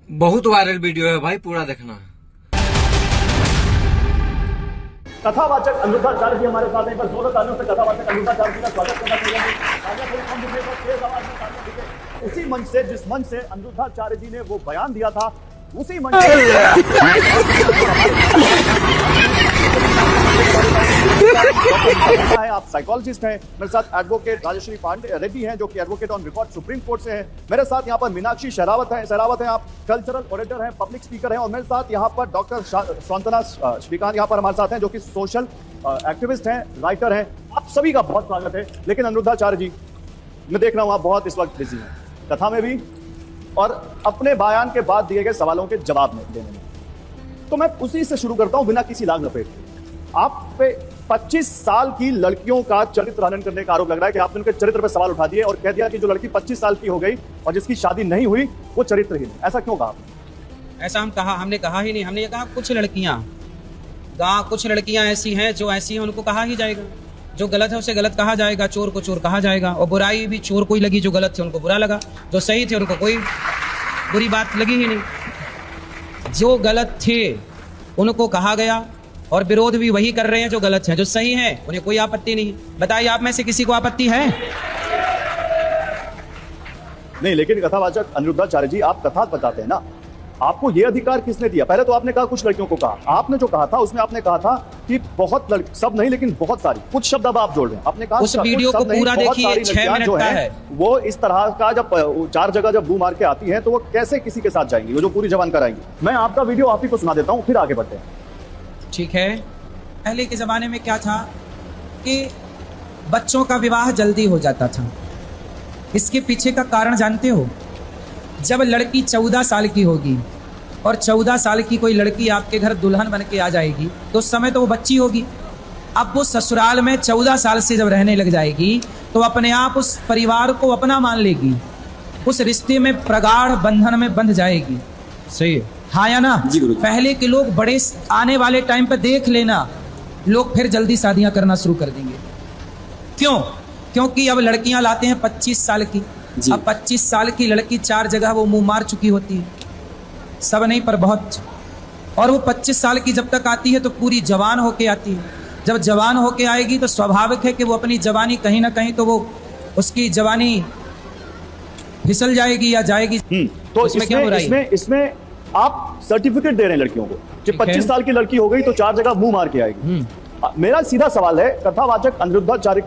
बहुत viral video है भाई, पूरा देखना। कथावाचक अनिरुद्धाचार्य जी हमारे साथ हैं। पर जोरों तालियों से कथावाचक अनिरुद्धाचार्य जी का स्वागत करना चाहिए। आगे थोड़ी कम दिखे पर तेज आवाज में तालियां दिखे। उसी मंच से, जिस मंच से अनिरुद्धाचार्य जी ने वो बयान दिया था, उसी मंच से आप साइकोलॉजिस्ट हैं। मेरे साथ एडवोकेट राजश्री पांडे रेड्डी हैं, जो कि advocate on record supreme court से हैं। मेरे साथ यहाँ पर मीनाक्षी शेरावत हैं, आप कल्चरल ऑडिटर हैं, पब्लिक स्पीकर हैं। और मेरे साथ यहाँ पर डॉक्टर सांतना श्रीकांत यहाँ पर हमारे साथ हैं, जो कि सोशल एक्टिविस्ट हैं, राइटर हैं। आप सभी का बहुत स्वागत है। लेकिन अनिरुद्धाचार्य जी, मैं देख रहा हूँ आप बहुत इस वक्त बिजी हैं, कथा में भी और अपने बयान के बाद दिए गए सवालों के जवाब में देने में। तो मैं उसी से शुरू करता हूं बिना किसी लाग लपेट के। आप पे 25 साल की लड़कियों का चरित्र हनन करने का आरोप लग रहा है कि आपने उनके चरित्र पर सवाल उठा दिए और कह दिया कि जो लड़की 25 साल की हो गई और जिसकी शादी नहीं हुई वो चरित्रहीन। ऐसा क्यों कहा? ऐसा हमने कहा ही नहीं। हमने ये कहा कुछ लड़कियां ऐसी हैं जो ऐसी हैं, उनको कहा ही जाएगा। जो गलत है उसे गलत कहा जाएगा, चोर को चोर कहा जाएगा। और बुराई भी चोर को ही लगी, जो गलत थे उनको बुरा लगा, जो सही थे उनको कोई बुरी बात लगी ही नहीं। जो गलत थे उनको कहा गया और विरोध भी वही कर रहे हैं जो गलत हैं। जो सही हैं उन्हें कोई आपत्ति नहीं। बताइए आप में से किसी को आपत्ति है? नहीं, लेकिन कथावाचक अनिरुद्धाचार्य जी, आप कथा बताते हैं ना, आपको ये अधिकार किसने दिया? पहले तो आपने कहा कुछ लड़कियों को कहा। आपने जो कहा था उसमें आपने कहा था कि बहुत सब नहीं लेकिन बहुत सारी, कुछ शब्द अब आप जोड़ रहे हैं। आपने कहा उस वीडियो को पूरा देखिए, 6 मिनट का है। वो इस तरह का जब 4 जगह जब बू मार के आती है तो वो कैसे किसी के साथ जाएंगी, वो जो पूरी जवान कराएंगी। मैं आपका वीडियो आप ही को सुना देता हूँ, फिर आगे बढ़ते हैं। ठीक है। पहले के जमाने में क्या था कि बच्चों का विवाह जल्दी हो जाता था। इसके पीछे का कारण जानते हो? जब लड़की 14 साल की होगी और 14 साल की कोई लड़की आपके घर दुल्हन बन के आ जाएगी तो उस समय तो वो बच्ची होगी। अब वो ससुराल में 14 साल से जब रहने लग जाएगी तो अपने आप उस परिवार को अपना मान लेगी, उस रिश्ते में प्रगाढ़ बंधन में बंध जाएगी। सही है, हाँ या ना? पहले के लोग बड़े आने वाले टाइम पे देख लेना, लोग फिर जल्दी शादियां करना शुरू कर देंगे। क्यों? क्योंकि अब लड़कियां लाते हैं 25 साल की। अब 25 साल की लड़की 4 जगह वो मुंह मार चुकी होती है, सब नहीं पर बहुत। और वो 25 साल की जब तक आती है तो पूरी जवान होके आती है। जब जवान होके आएगी तो स्वाभाविक है कि वो अपनी जवानी कहीं ना कहीं तो वो उसकी जवानी फिसल जाएगी या जाएगी। तो इसमें आप सर्टिफिकेट दे रहे हैं लड़कियों को कि 25 साल की लड़की हो गई तो 4 जगह मुंह मार के आएगी। मेरा सीधा सवाल है कथावाचक अनिरुद्धाचार्य को,